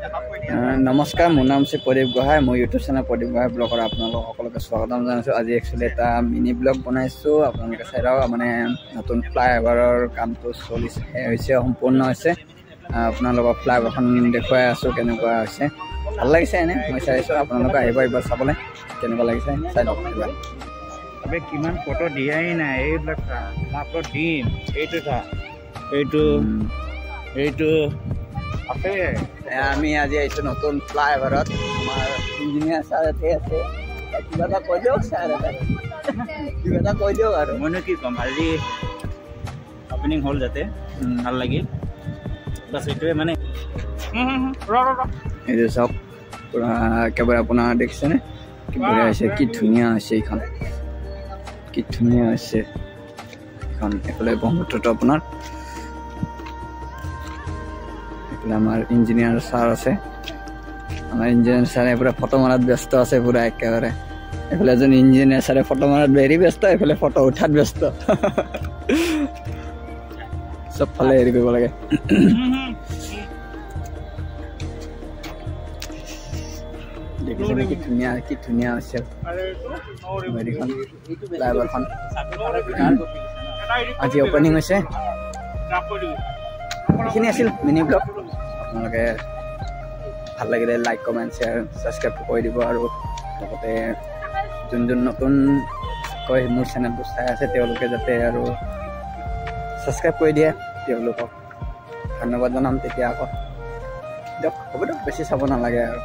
নমস্কাৰ, মোৰ নাম হৈছে প্ৰদীপ গোহাঁই। মই ইউটিউব চেনেল প্ৰদীপ গোহাঁই ব্লগৰ আপোনালোকক সকলোকে স্বাগতম জনাইছোঁ। আজি একচুৱেলি এটা মিনি ব্লগ বনাইছোঁ। আপোনালোকে চাই লওক, মানে নতুন ফ্লাইঅভাৰৰ কামটো হৈছে, সম্পূৰ্ণ হৈছে। আপোনালোকক ফ্লাইঅভাৰখন দেখুৱাই আছোঁ কেনেকুৱা হৈছে। ভাল লাগিছে, এনে মই চাইছোঁ। আপোনালোকে আহিব এইবাৰ চাবলৈ, কেনেকুৱা লাগিছে চাই লওক। अबे किमान फोटो दिया ही ना এইবিলাক মাত্ৰ দিম এইটো চা এইটো আছে। আমি আজি আহিছোঁ নতুন ফ্লাইঅভাৰত। আমাৰ ইঞ্জিনিয়াৰ ছাৰ ইয়াতে আছে। কিবা এটা কৈ দিয়ক ছাৰ, কিবা এটা কৈ দিয়ক আৰু। মইনো কি ক'ম, আজি অপেনিং হ'ল যাতে ভাল লাগিল, বাছ এইটোৱে। মানে এইটো চাওক, পূৰা একেবাৰে আপোনাৰ দেখিছেনে কি বঢ়িয়া হৈছে, কি ধুনীয়া হৈছে এইখন, কি ধুনীয়া হৈছে এইখন। এইফালে ব্ৰহ্মপুত্ৰটো আপোনাৰ, এইফালে আমাৰ ইঞ্জিনিয়াৰ ছাৰ আছে। আমাৰ ইঞ্জিনিয়াৰ ছাৰে পূৰা ফটো মাৰাত ব্যস্ত আছে পূৰা একেবাৰে। এইফালে এজন ইঞ্জিনিয়াৰ ছাৰে ফটো মাৰাত হেৰি ব্যস্ত, এইফালে ফটো উঠাত ব্যস্ত। চবফালে হেৰি কৰিব লাগে। দেখিছেনে কি ধুনীয়া, কি ধুনীয়া হৈছে হেৰিখন, ফ্লাইঅভাৰখন। আজি অপেনিং হৈছে। এইখিনি আছিল মিনি ব্লগ। আপোনালোকে ভাল লাগিলে লাইক, কমেণ্ট, শ্বেয়াৰ, ছাবস্ক্ৰাইব কৰি দিব। আৰু লগতে যোন নতুনকৈ মোৰ চেনেলটো চাই আছে তেওঁলোকে যাতে আৰু ছাবস্ক্ৰাইব কৰি দিয়ে, তেওঁলোকক ধন্যবাদ জনাম। তেতিয়া আকৌ দিয়ক, হ'ব দিয়ক, বেছি চাব নালাগে আৰু।